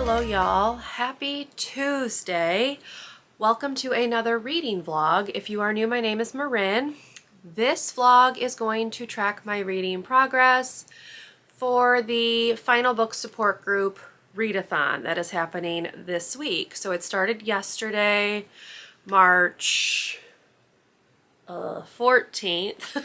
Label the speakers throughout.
Speaker 1: Hello y'all, happy Tuesday. Welcome to another reading vlog. If you are new, my name is Marin. This vlog is going to track my reading progress for the final book support group readathon that is happening this week. So it started yesterday, March 14th,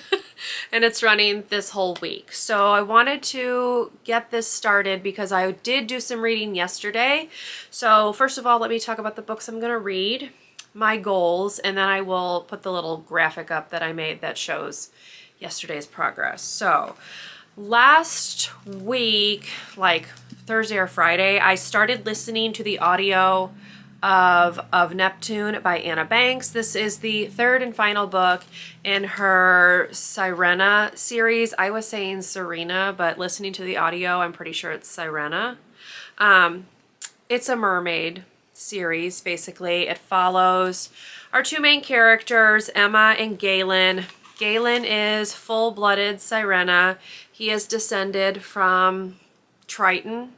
Speaker 1: and it's running this whole week. So I wanted to get this started because I did do some reading yesterday. So first of all, let me talk about the books I'm going to read, my goals, and then I will put the little graphic up that I made that shows yesterday's progress. So last week, like Thursday or Friday, I started listening to the audio of Neptune by Anna Banks. This is the third and final book in her Sirena series. I was saying Serena, but listening to the audio, I'm pretty sure it's Sirena. It's a mermaid series, basically. It follows our two main characters, Emma and Galen. Galen is full-blooded Sirena. He is descended from Triton.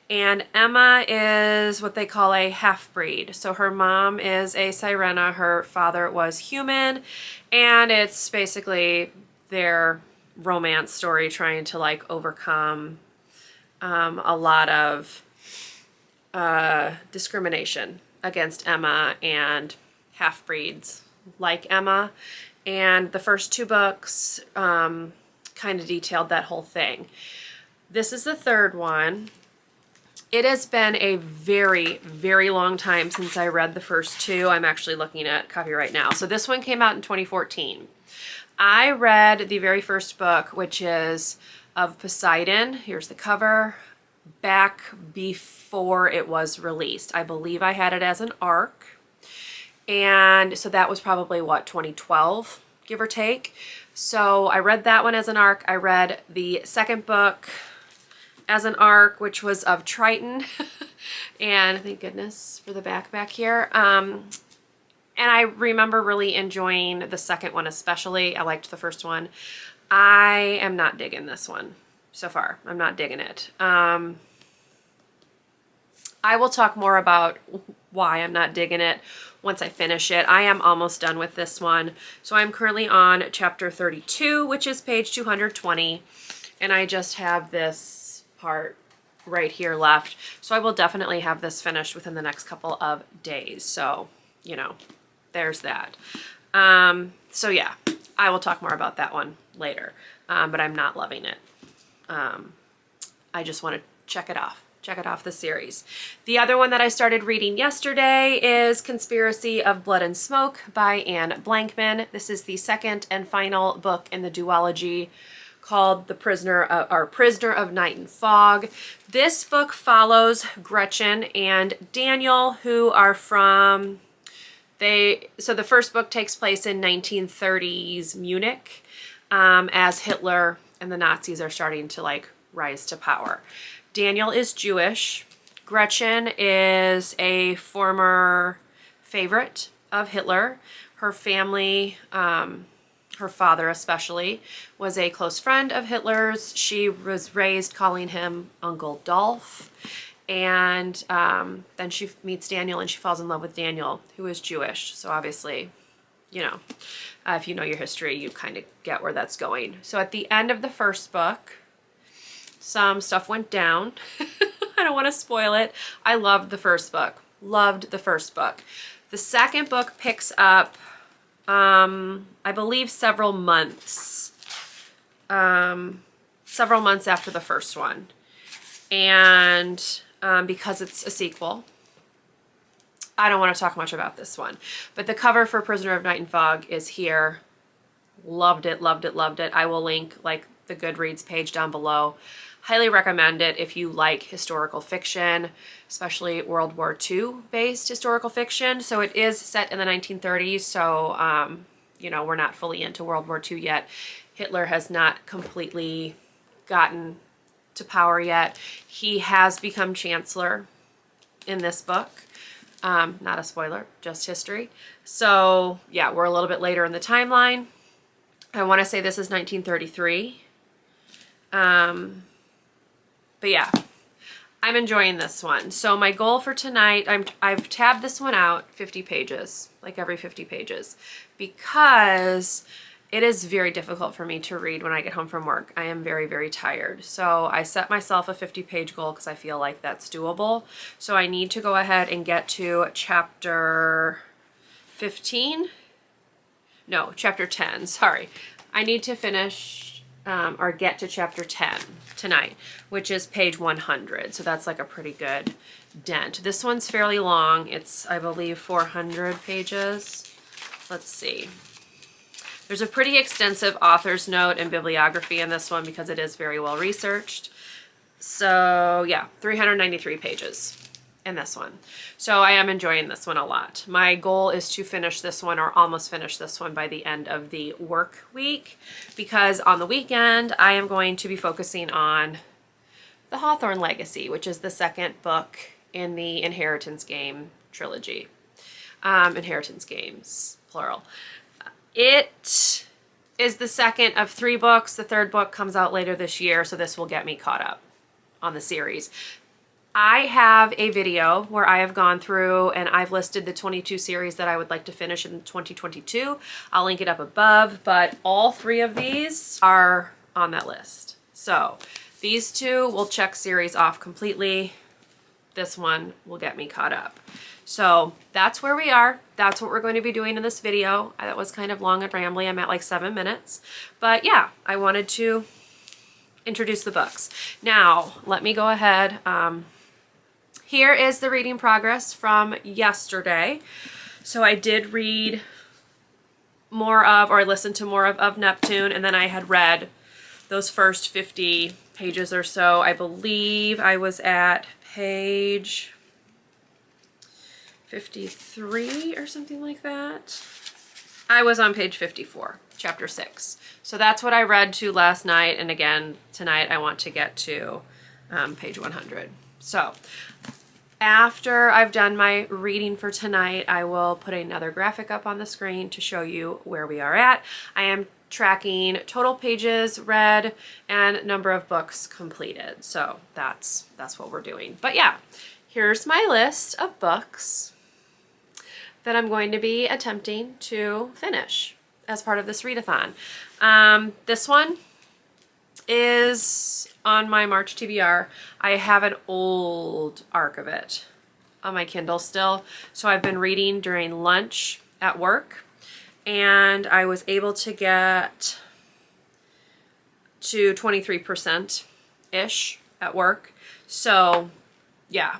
Speaker 1: And Emma is what they call a half-breed. So her mom is a Sirena, her father was human, and it's basically their romance story trying to like overcome a lot of discrimination against Emma and half-breeds like Emma. And the first two books kind of detailed that whole thing. This is the third one. It has been a very, very long time since I read the first two. I'm actually looking at copy right now. So this one came out in 2014. I read the very first book, which is of Poseidon. Here's the cover. Back before it was released. I believe I had it as an ARC. And so that was probably, what, 2012, give or take. So I read that one as an ARC. I read the second book as an ARC, which was of Triton. And thank goodness for the back here. And I remember really enjoying the second one especially. I liked the first one. I am not digging this one so far. I'm not digging it. I will talk more about why I'm not digging it once I finish it. I am almost done with this one. So I'm currently on chapter 32, which is page 220. And I just have this part right here left. So I will definitely have this finished within the next couple of days. So, you know, there's that. So yeah, I will talk more about that one later. But I'm not loving it. I just want to check it off the series. The other one that I started reading yesterday is Conspiracy of Blood and Smoke by Anne Blankman. This is the second and final book in the duology called Prisoner of Night and Fog. This book follows Gretchen and Daniel, who are from, so the first book takes place in 1930s Munich, as Hitler and the Nazis are starting to like rise to power. Daniel is Jewish. Gretchen is a former favorite of Hitler. Her family, her father especially, was a close friend of Hitler's. She was raised calling him Uncle Dolph. And then she meets Daniel and she falls in love with Daniel, who is Jewish. So obviously, you know, if you know your history, you kind of get where that's going. So at the end of the first book, some stuff went down. I don't want to spoil it. I loved the first book. Loved the first book. The second book picks up I believe several months after the first one. And because it's a sequel, I don't want to talk much about this one. But the cover for Prisoner of Night and Fog is here. Loved it, loved it, loved it. I will link like the Goodreads page down below. Highly recommend it if you like historical fiction, especially World War II based historical fiction. So it is set in the 1930s, so you know, we're not fully into World War II yet. Hitler has not completely gotten to power yet. He has become chancellor in this book. Not a spoiler, just history. So yeah, we're a little bit later in the timeline. I want to say this is 1933. But yeah, I'm enjoying this one. So my goal for tonight, I've tabbed this one out 50 pages, like every 50 pages, because it is very difficult for me to read when I get home from work. I am very, very tired. So I set myself a 50-page goal because I feel like that's doable. So I need to go ahead and get to chapter 15. No, chapter 10, sorry. I need to finish or get to chapter 10 tonight, which is page 100. So that's like a pretty good dent. This one's fairly long. It's, I believe, 400 pages. Let's see. There's a pretty extensive author's note and bibliography in this one because it is very well researched. So yeah, 393 pages in this one. So I am enjoying this one a lot. My goal is to finish this one or almost finish this one by the end of the work week, because on the weekend I am going to be focusing on the Hawthorne Legacy, which is the second book in the Inheritance Game trilogy. Inheritance Games, plural. It is the second of 3 books. The third book comes out later this year, so this will get me caught up on the series. I have a video where I have gone through and I've listed the 22 series that I would like to finish in 2022. I'll link it up above, but all 3 of these are on that list. So these 2 will check series off completely. This one will get me caught up. So that's where we are. That's what we're going to be doing in this video. That was kind of long and rambly. I'm at like 7 minutes. But yeah, I wanted to introduce the books. Now, let me go ahead. Here is the reading progress from yesterday. So I did read more of, or I listened to more of Neptune, and then I had read those first 50 pages or so. I believe I was at page 53 or something like that. I was on page 54, chapter 6. So that's what I read to last night, and again tonight I want to get to page 100. So after I've done my reading for tonight, I will put another graphic up on the screen to show you where we are at. I am tracking total pages read and number of books completed. So that's what we're doing. But yeah, here's my list of books that I'm going to be attempting to finish as part of this readathon. This one is on my March TBR. I have an old arc of it on my Kindle still. So I've been reading during lunch at work, and I was able to get to 23%-ish at work. So yeah,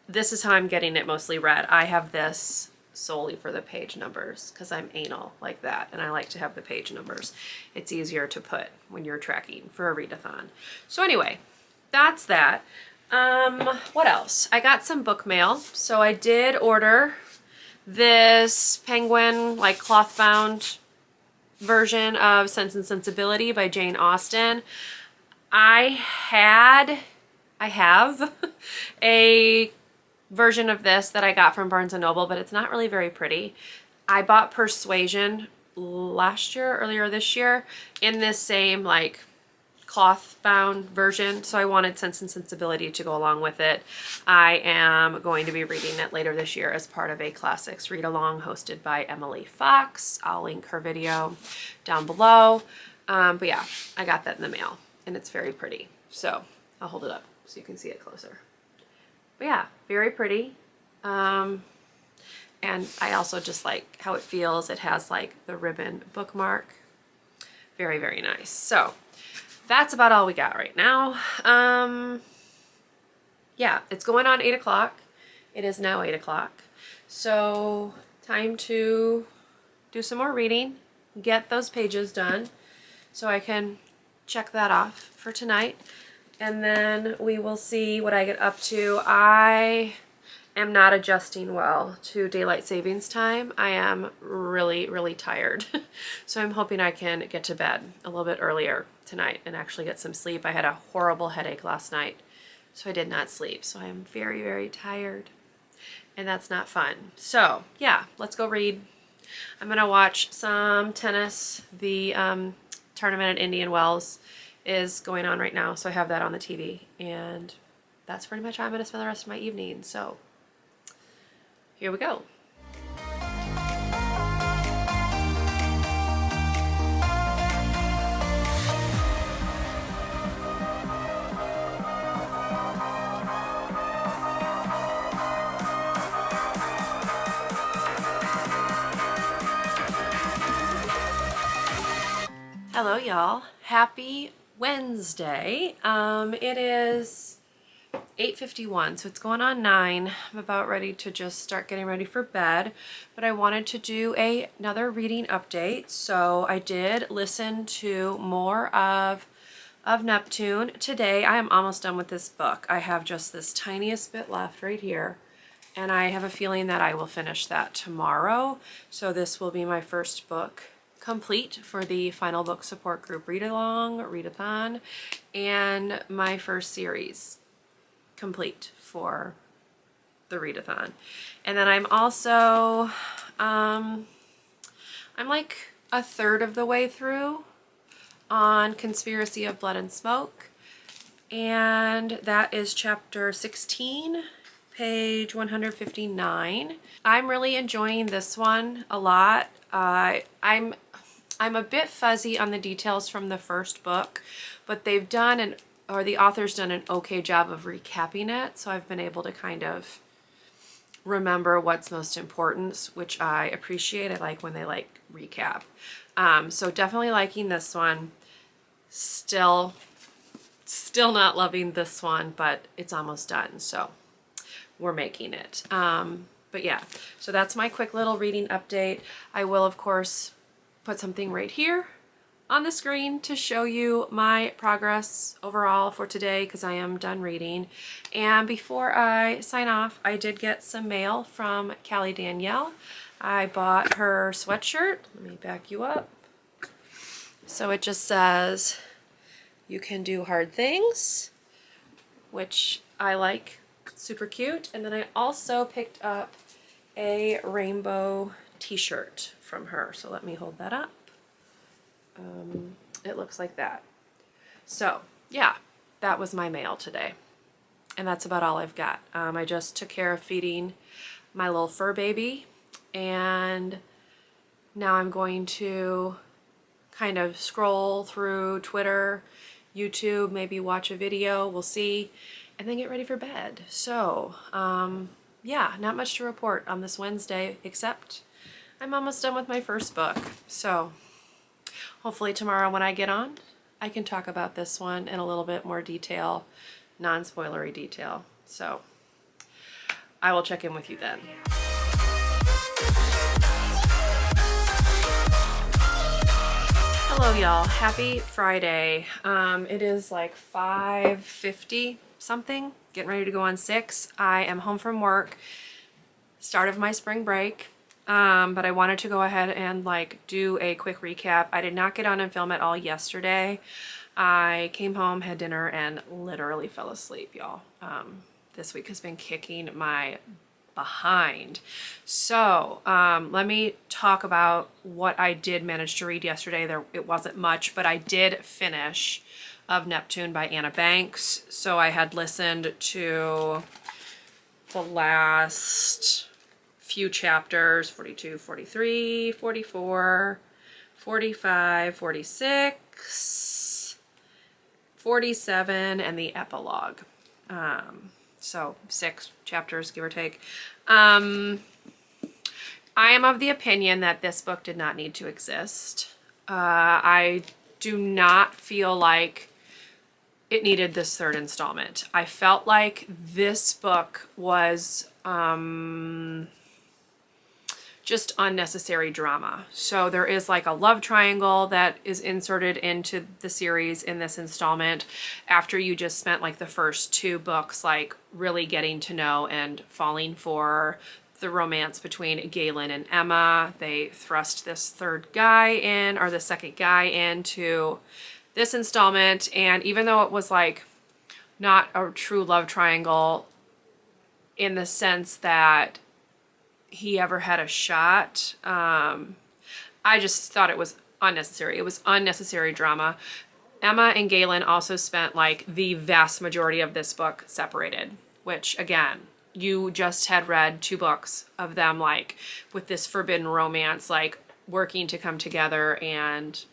Speaker 1: this is how I'm getting it mostly read. I have this solely for the page numbers because I'm anal like that, and I like to have the page numbers. It's easier to put when you're tracking for a readathon. So anyway, that's that. What else? I got some book mail. So I did order this Penguin like cloth bound version of Sense and Sensibility by Jane Austen. I have a version of this that I got from Barnes & Noble, but it's not really very pretty. I bought Persuasion earlier this year, in this same like cloth bound version, so I wanted Sense and Sensibility to go along with it. I am going to be reading it later this year as part of a classics read along hosted by Emily Fox. I'll link her video down below. But yeah, I got that in the mail, and it's very pretty. So I'll hold it up so you can see it closer. But yeah, very pretty. And I also just like how it feels. It has like the ribbon bookmark. Very, very nice. So that's about all we got right now. Yeah, it's going on 8 o'clock. It is now 8 o'clock. So time to do some more reading, get those pages done so I can check that off for tonight. And then we will see what I get up to. I am not adjusting well to daylight savings time. I am really, really tired. So I'm hoping I can get to bed a little bit earlier tonight and actually get some sleep. I had a horrible headache last night, so I did not sleep. So I am very, very tired, and that's not fun. So yeah, let's go read. I'm gonna watch some tennis. The tournament at Indian Wells is going on right now, so I have that on the TV, and that's pretty much how I'm going to spend the rest of my evening. So here we go. Hello y'all, happy Wednesday. It is 8:51, so it's going on 9. I'm about ready to just start getting ready for bed, but I wanted to do another reading update. So I did listen to more of Neptune today. I am almost done with this book. I have just this tiniest bit left right here, and I have a feeling that I will finish that tomorrow. So this will be my first book complete for the final book support group readathon, and my first series complete for the readathon. And then I'm also I'm like a third of the way through on Conspiracy of Blood and Smoke, and that is chapter 16, page 159. I'm really enjoying this one a lot. I'm a bit fuzzy on the details from the first book, but they've done the author's done an okay job of recapping it, so I've been able to kind of remember what's most important, which I appreciate. I like when they like recap. So definitely liking this one. Still not loving this one, but it's almost done, so we're making it. But yeah, so that's my quick little reading update. I will, of course, put something right here on the screen to show you my progress overall for today, because I am done reading. And before I sign off, I did get some mail from Callie Danielle. I bought her sweatshirt. Let me back you up. So it just says, "You can do hard things," which I like. Super cute. And then I also picked up a rainbow t-shirt from her. So let me hold that up. It looks like that. So yeah, that was my mail today. And that's about all I've got. I just took care of feeding my little fur baby, and now I'm going to kind of scroll through Twitter, YouTube, maybe watch a video, we'll see, and then get ready for bed. So yeah, not much to report on this Wednesday, except I'm almost done with my first book. So hopefully tomorrow when I get on, I can talk about this one in a little bit more detail, non-spoilery detail. So I will check in with you then. Hello y'all, happy Friday. It is like 5:50 something, getting ready to go on 6. I am home from work, start of my spring break. But I wanted to go ahead and like do a quick recap. I did not get on and film it all yesterday. I came home, had dinner, and literally fell asleep, y'all. This week has been kicking my behind. So let me talk about what I did manage to read yesterday. It wasn't much, but I did finish Of Neptune by Anna Banks. So I had listened to the last few chapters, 42, 43, 44, 45, 46, 47, and the epilogue. So 6 chapters, give or take. I am of the opinion that this book did not need to exist. I do not feel like it needed this third installment. I felt like this book was just unnecessary drama. So there is like a love triangle that is inserted into the series in this installment after you just spent like the first 2 books like really getting to know and falling for the romance between Galen and Emma. They thrust this third guy in, or the second guy into this installment, and even though it was like not a true love triangle in the sense that he ever had a shot, I just thought it was unnecessary. It was unnecessary drama. Emma and Galen also spent like the vast majority of this book separated, which again, you just had read 2 books of them like with this forbidden romance, like working to come together, and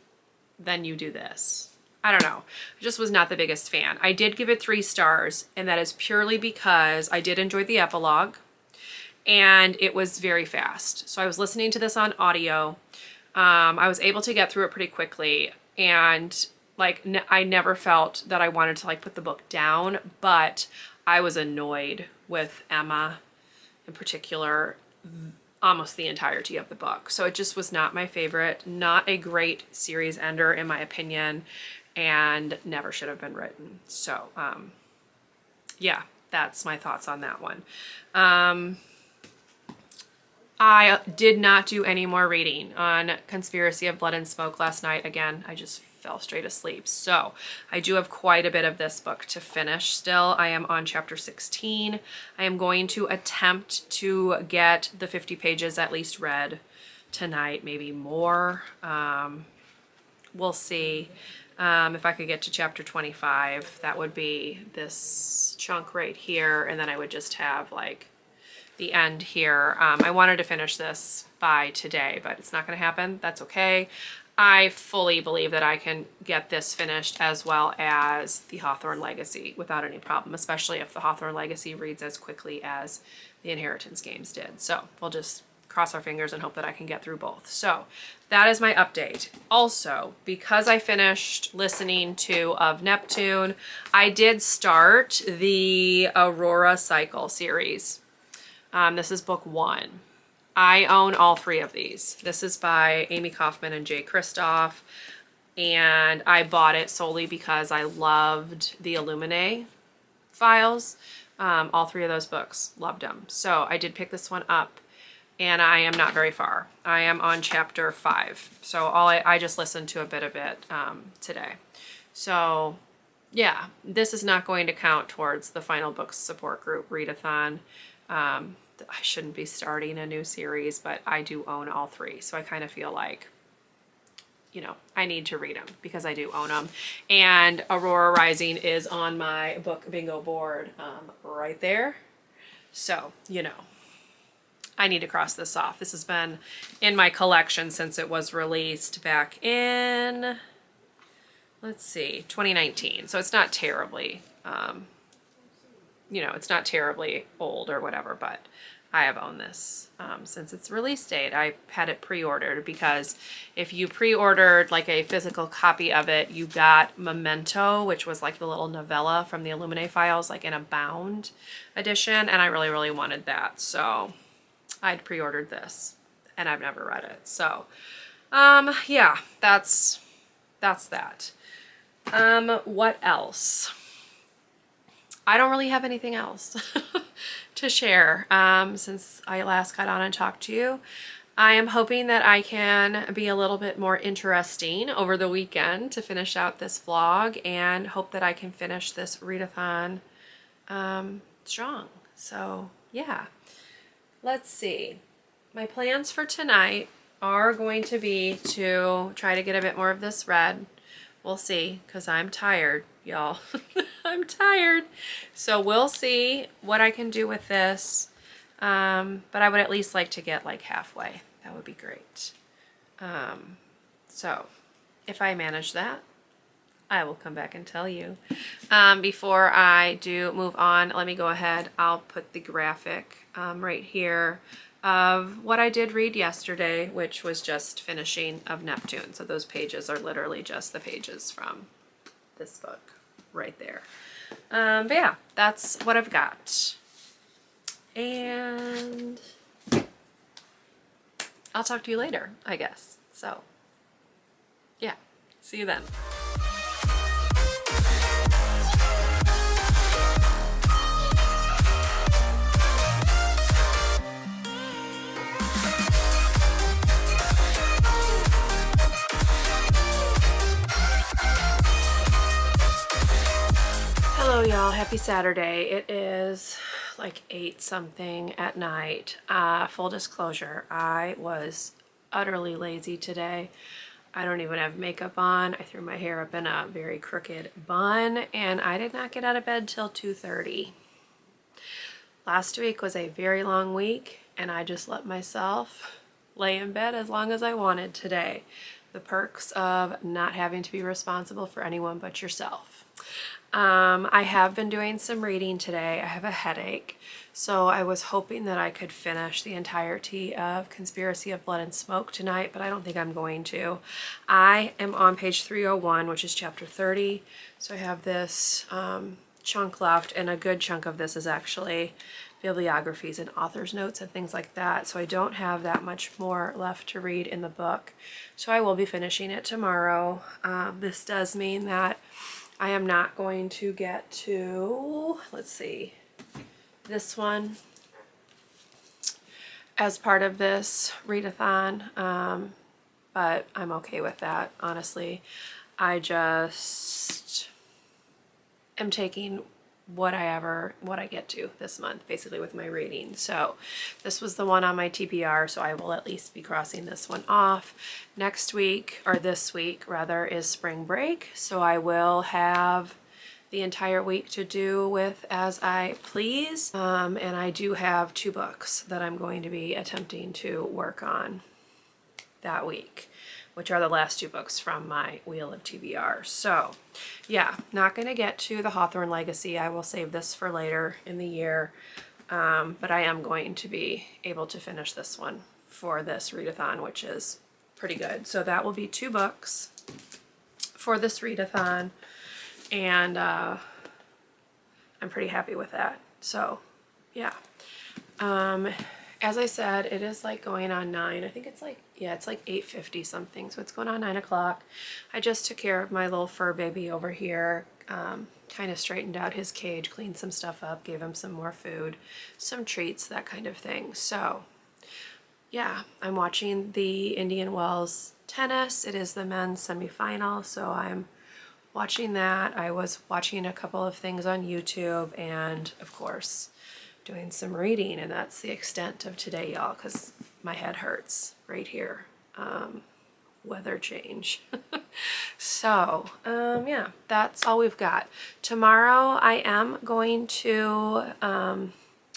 Speaker 1: then you do this. I don't know. I just was not the biggest fan. I did give it 3 stars, and that is purely because I did enjoy the epilogue and it was very fast. So I was listening to this on audio. I was able to get through it pretty quickly, and like I never felt that I wanted to like put the book down, but I was annoyed with Emma in particular almost the entirety of the book. So it just was not my favorite, not a great series ender in my opinion, and never should have been written. So yeah, that's my thoughts on that one. I did not do any more reading on Conspiracy of Blood and Smoke last night. Again, I just fell straight asleep. So I do have quite a bit of this book to finish still. I am on chapter 16. I am going to attempt to get the 50 pages at least read tonight, maybe more. We'll see. If I could get to chapter 25, that would be this chunk right here, and then I would just have like the end here. I wanted to finish this by today, but it's not going to happen. That's okay. I fully believe that I can get this finished as well as the Hawthorne Legacy without any problem, especially if the Hawthorne Legacy reads as quickly as the Inheritance games did. So we'll just cross our fingers and hope that I can get through both. So that is my update. Also, because I finished listening to Of Neptune, I did start the Aurora Cycle series. This is book 1. I own all 3 of these. This is by Amy Kaufman and Jay Kristoff, and I bought it solely because I loved the Illuminae files. All 3 of those books, loved them. So I did pick this one up, and I am not very far. I am on chapter 5. So I just listened to a bit of it today. So yeah, this is not going to count towards the final book support group readathon. I shouldn't be starting a new series, but I do own all 3. So I kind of feel like, you know, I need to read them because I do own them. And Aurora Rising is on my book bingo board right there. So, you know, I need to cross this off. This has been in my collection since it was released back in, let's see, 2019. So it's not terribly, you know, it's not terribly old or whatever, but I have owned this since its release date. I had it pre-ordered because if you pre-ordered like a physical copy of it, you got Memento, which was like the little novella from the Illuminae files, like in a bound edition, and I really, really wanted that. So I'd pre-ordered this, and I've never read it. So yeah, that's that. What else? I don't really have anything else to share since I last got on and talked to you. I am hoping that I can be a little bit more interesting over the weekend to finish out this vlog, and hope that I can finish this readathon strong. So yeah, let's see. My plans for tonight are going to be to try to get a bit more of this read. We'll see, because I'm tired, y'all. I'm tired. So we'll see what I can do with this. But I would at least like to get like halfway. That would be great. So if I manage that, I will come back and tell you. Before I do move on, let me go ahead. I'll put the graphic right here of what I did read yesterday, which was just finishing Of Neptune. So those pages are literally just the pages from this book right there. But yeah, that's what I've got. And I'll talk to you later, I guess. So yeah, see you then. Hello y'all, happy Saturday. It is like 8 something at night. Full disclosure, I was utterly lazy today. I don't even have makeup on. I threw my hair up in a very crooked bun, and I did not get out of bed till 2:30. Last week was a very long week, and I just let myself lay in bed as long as I wanted today. The perks of not having to be responsible for anyone but yourself. I have been doing some reading today. I have a headache, so I was hoping that I could finish the entirety of Conspiracy of Blood and Smoke tonight, but I don't think I'm going to. I am on page 301, which is chapter 30, so I have this chunk left, and a good chunk of this is actually bibliographies and author's notes and things like that, so I don't have that much more left to read in the book, so I will be finishing it tomorrow. This does mean that I am not going to get to, let's see, this one as part of this readathon, but I'm okay with that, honestly. I just am taking what I get to this month, basically, with my reading. So this was the one on my TBR, so I will at least be crossing this one off. Next week, or this week rather, is spring break, so I will have the entire week to do with as I please, and I do have 2 books that I'm going to be attempting to work on that week, which are the last 2 books from my Wheel of TBR. So yeah, not going to get to the Hawthorne Legacy. I will save this for later in the year, but I am going to be able to finish this one for this readathon, which is pretty good. So that will be 2 books for this readathon, and I'm pretty happy with that. So yeah. As I said, it is like going on 9. I think it's like, yeah, it's like 8:50 something. So it's going on 9 o'clock. I just took care of my little fur baby over here. Kind of straightened out his cage, cleaned some stuff up, gave him some more food, some treats, that kind of thing. So yeah, I'm watching the Indian Wells tennis. It is the men's semifinal, so I'm watching that. I was watching a couple of things on YouTube, and of course doing some reading, and that's the extent of today, y'all, because my head hurts right here. Weather change. So yeah, that's all we've got. Tomorrow I am going to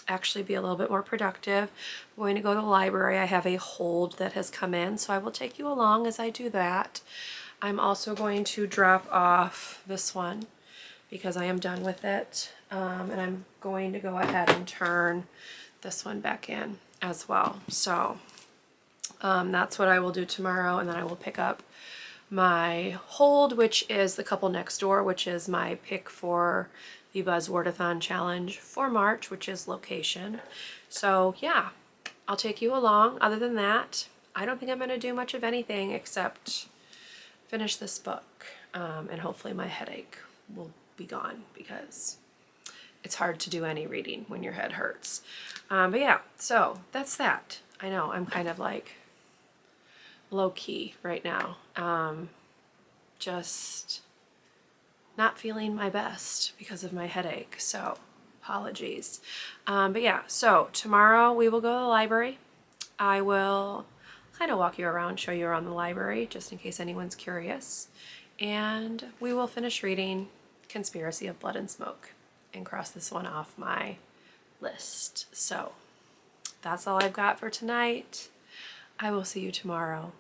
Speaker 1: actually be a little bit more productive. I'm going to go to the library. I have a hold that has come in, so I will take you along as I do that. I'm also going to drop off this one because I am done with it, and I'm going to go ahead and turn this one back in as well. So that's what I will do tomorrow, and then I will pick up my hold, which is The Couple Next Door, which is my pick for the Buzzwordathon challenge for March, which is location. So yeah, I'll take you along. Other than that, I don't think I'm going to do much of anything except finish this book, and hopefully my headache will be gone, because it's hard to do any reading when your head hurts. But yeah, so that's that. I know I'm kind of like low-key right now, just not feeling my best because of my headache, so apologies. But yeah, so tomorrow we will go to the library. I will kind of walk you around, show you around the library, just in case anyone's curious, and we will finish reading Conspiracy of Blood and Smoke and cross this one off my list. So that's all I've got for tonight. I will see you tomorrow.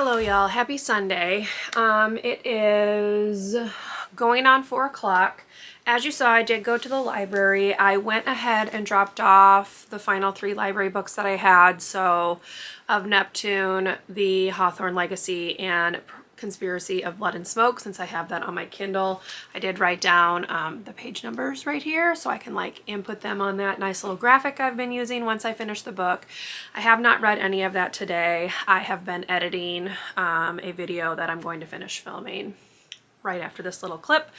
Speaker 1: Hello y'all, happy Sunday. It is going on 4 o'clock. As you saw, I did go to the library. I went ahead and dropped off the final 3 library books that I had, so of Neptune, the Hawthorne Legacy, and Conspiracy of Blood and Smoke, since I have that on my Kindle. I did write down the page numbers right here so I can like input them on that nice little graphic I've been using once I finish the book. I have not read any of that today. I have been editing a video that I'm going to finish filming right after this little clip,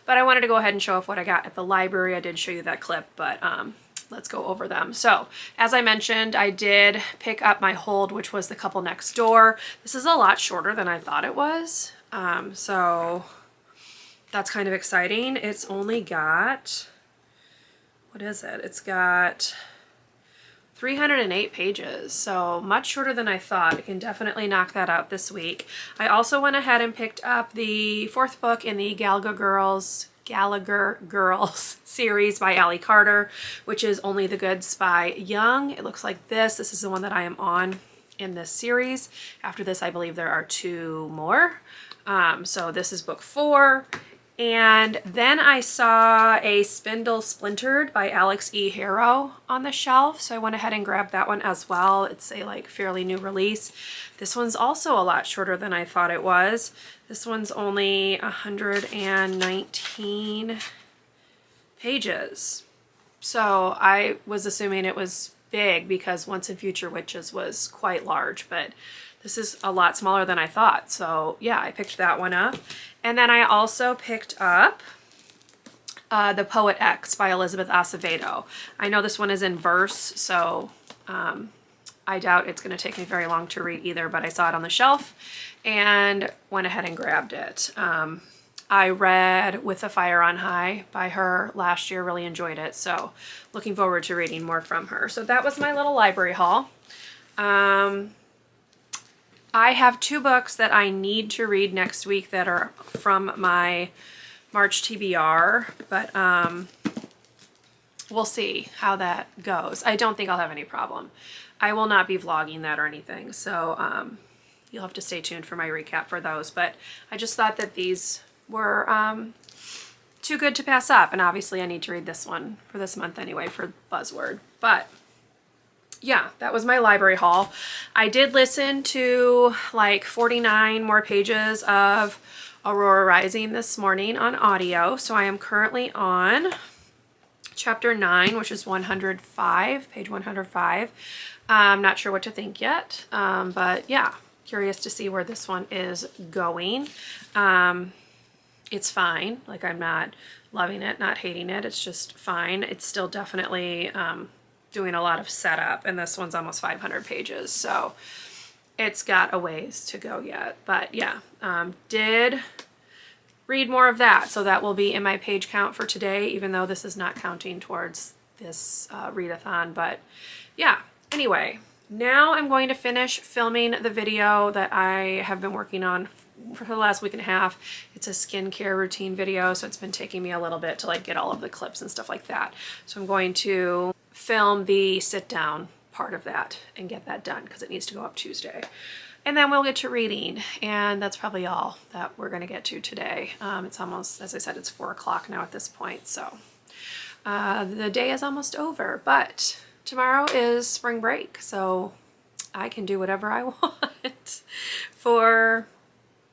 Speaker 1: but I wanted to go ahead and show off what I got at the library. I did show you that clip, but let's go over them. So as I mentioned, I did pick up my hold, which was The Couple Next Door. This is a lot shorter than I thought it was. So that's kind of exciting. It's only got, what is it? It's got 308 pages, so much shorter than I thought. I can definitely knock that out this week. I also went ahead and picked up the 4th book in the Gallagher Girls series by Allie Carter, which is Only the Goods by Young. It looks like this. This is the one that I am on in this series. After this, I believe there are 2 more. So this is book 4. And then I saw a Spindle Splintered by Alex E. Harrow on the shelf, so I went ahead and grabbed that one as well. It's a like fairly new release. This one's also a lot shorter than I thought it was. This one's only 119 pages. So I was assuming it was big because Once and Future Witches was quite large, but this is a lot smaller than I thought. So yeah, I picked that one up. And then I also picked up The Poet X by Elizabeth Acevedo. I know this one is in verse, so I doubt it's going to take me very long to read either, but I saw it on the shelf and went ahead and grabbed it. I read With a Fire on High by her last year, really enjoyed it, so looking forward to reading more from her. So that was my little library haul. I have 2 books that I need to read next week that are from my March TBR, but we'll see how that goes. I don't think I'll have any problem. I will not be vlogging that or anything, so you'll have to stay tuned for my recap for those, but I just thought that these were too good to pass up, and obviously I need to read this one for this month anyway for Buzzword. But yeah, that was my library haul. I did listen to like 49 more pages of Aurora Rising this morning on audio. So I am currently on chapter 9, which is 105, page 105. I'm not sure what to think yet, but yeah, curious to see where this one is going. It's fine. Like, I'm not loving it, not hating it. It's just fine. It's still definitely doing a lot of setup, and this one's almost 500 pages, so it's got a ways to go yet. But yeah, did read more of that, so that will be in my page count for today, even though this is not counting towards this readathon. But yeah, anyway, now I'm going to finish filming the video that I have been working on for the last week and a half. It's a skincare routine video, so it's been taking me a little bit to like get all of the clips and stuff like that. So I'm going to film the sit down part of that and get that done because it needs to go up Tuesday. And then we'll get to reading, and that's probably all that we're going to get to today. It's almost, as I said, it's 4 o'clock now at this point, so the day is almost over, but tomorrow is spring break, so I can do whatever I want for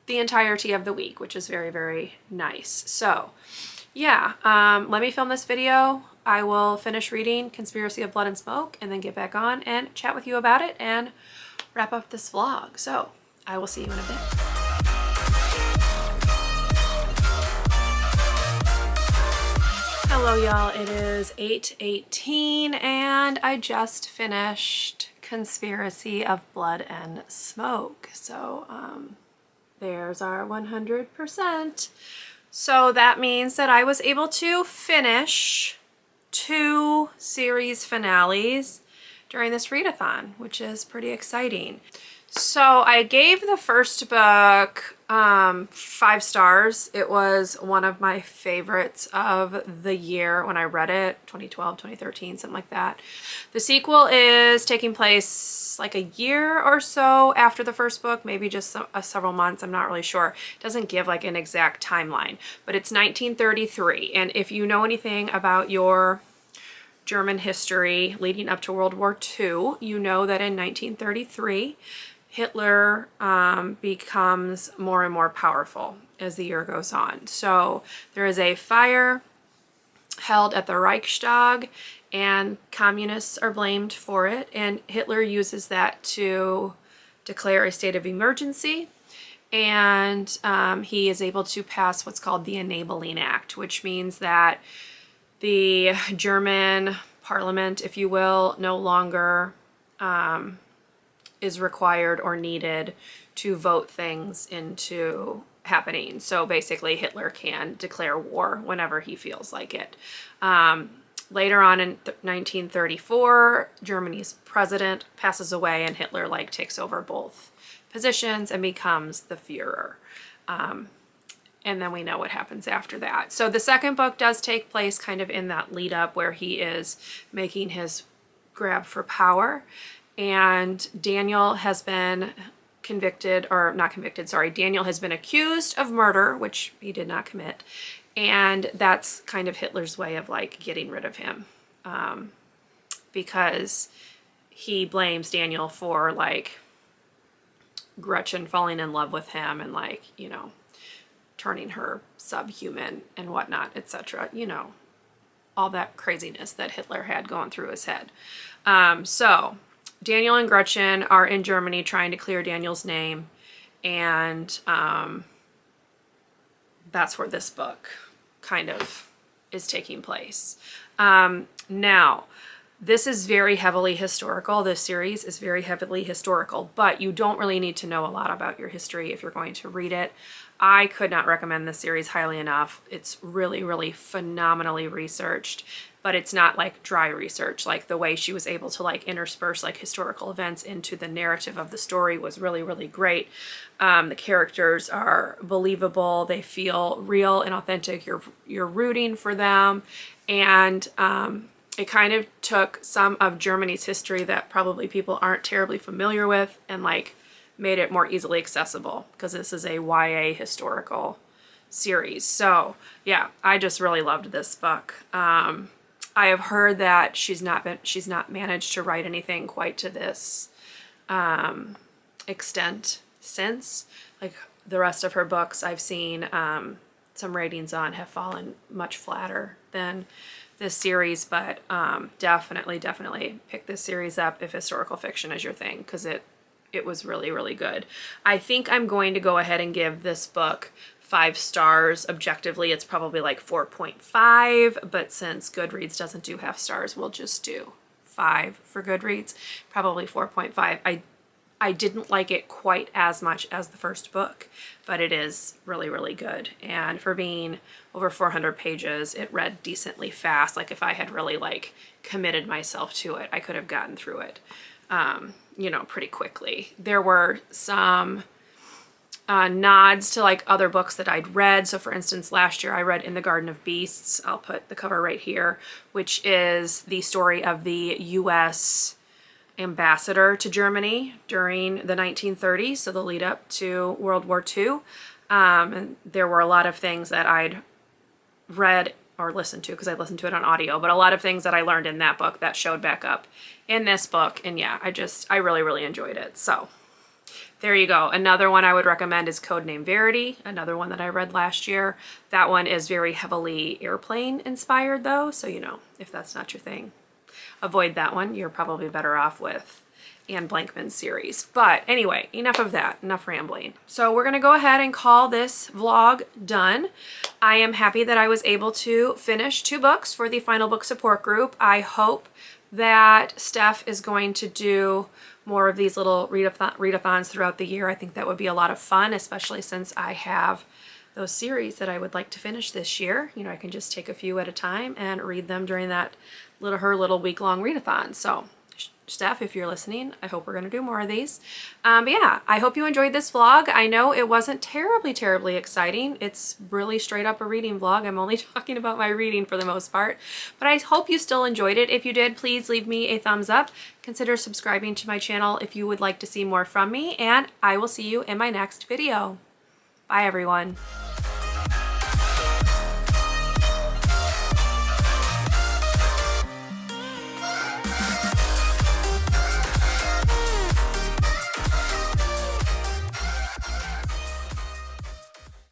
Speaker 1: the entirety of the week, which is very, very nice. So yeah, let me film this video. I will finish reading Conspiracy of Blood and Smoke and then get back on and chat with you about it and wrap up this vlog. So I will see you in a bit. Hello y'all, it is 8:18 and I just finished Conspiracy of Blood and Smoke. So there's our 100%. So that means that I was able to finish 2 series finales during this readathon, which is pretty exciting. So I gave the first book 5 stars. It was one of my favorites of the year when I read it, 2012, 2013, something like that. The sequel is taking place like a year or so after the first book, maybe just several months, I'm not really sure. It doesn't give like an exact timeline, but it's 1933. And if you know anything about your German history leading up to World War II, you know that in 1933, Hitler becomes more and more powerful as the year goes on. So there is a fire held at the Reichstag and communists are blamed for it, and Hitler uses that to declare a state of emergency, and he is able to pass what's called the Enabling Act, which means that the German parliament, if you will, no longer is required or needed to vote things into happening. So basically Hitler can declare war whenever he feels like it. Later on in 1934, Germany's president passes away and Hitler like takes over both positions and becomes the Führer. And then we know what happens after that. So the second book does take place kind of in that lead up where he is making his grab for power. And Daniel has been convicted, or not convicted, sorry, Daniel has been accused of murder, which he did not commit. And that's kind of Hitler's way of like getting rid of him, because he blames Daniel for like Gretchen falling in love with him and like, you know, turning her subhuman and whatnot, etc. You know, all that craziness that Hitler had going through his head. So Daniel and Gretchen are in Germany trying to clear Daniel's name, and that's where this book kind of is taking place. Now, this is very heavily historical. This series is very heavily historical, but you don't really need to know a lot about your history if you're going to read it. I could not recommend this series highly enough. It's really, really phenomenally researched, but it's not like dry research. Like the way she was able to like intersperse like historical events into the narrative of the story was really, really great. The characters are believable. They feel real and authentic. You're rooting for them. And it kind of took some of Germany's history that probably people aren't terribly familiar with and like made it more easily accessible, because this is a YA historical series. So yeah, I just really loved this book. I have heard that she's not managed to write anything quite to this extent since. Like the rest of her books I've seen some ratings on have fallen much flatter than this series, but definitely pick this series up if historical fiction is your thing, because it was really, really good. I think I'm going to go ahead and give this book 5 stars. Objectively, it's probably like 4.5, but since Goodreads doesn't do half stars, we'll just do 5 for Goodreads. Probably 4.5. I didn't like it quite as much as the first book, but it is really, really good. And for being over 400 pages, it read decently fast. Like if I had really like committed myself to it, I could have gotten through it, you know, pretty quickly. There were some nods to like other books that I'd read. So for instance, last year I read In the Garden of Beasts. I'll put the cover right here, which is the story of the U.S. ambassador to Germany during the 1930s, so the lead up to World War II. And there were a lot of things that I'd read or listened to, because I listened to it on audio, but a lot of things that I learned in that book that showed back up in this book. And yeah, I really, really enjoyed it. So there you go. Another one I would recommend is Codename Verity, another one that I read last year. That one is very heavily airplane inspired though, so you know, if that's not your thing, avoid that one. You're probably better off with Anne Blankman's series. But anyway, enough of that, enough rambling. So we're gonna go ahead and call this vlog done. I am happy that I was able to finish 2 books for the final book support group. I hope that Steph is going to do more of these little readathons throughout the year. I think that would be a lot of fun, especially since I have those series that I would like to finish this year. You know, I can just take a few at a time and read them during that her little week-long readathon. So Steph, if you're listening, I hope we're going to do more of these. But yeah, I hope you enjoyed this vlog. I know it wasn't terribly exciting. It's really straight up a reading vlog. I'm only talking about my reading for the most part, but I hope you still enjoyed it. If you did, please leave me a thumbs up. Consider subscribing to my channel if you would like to see more from me, and I will see you in my next video. Bye everyone.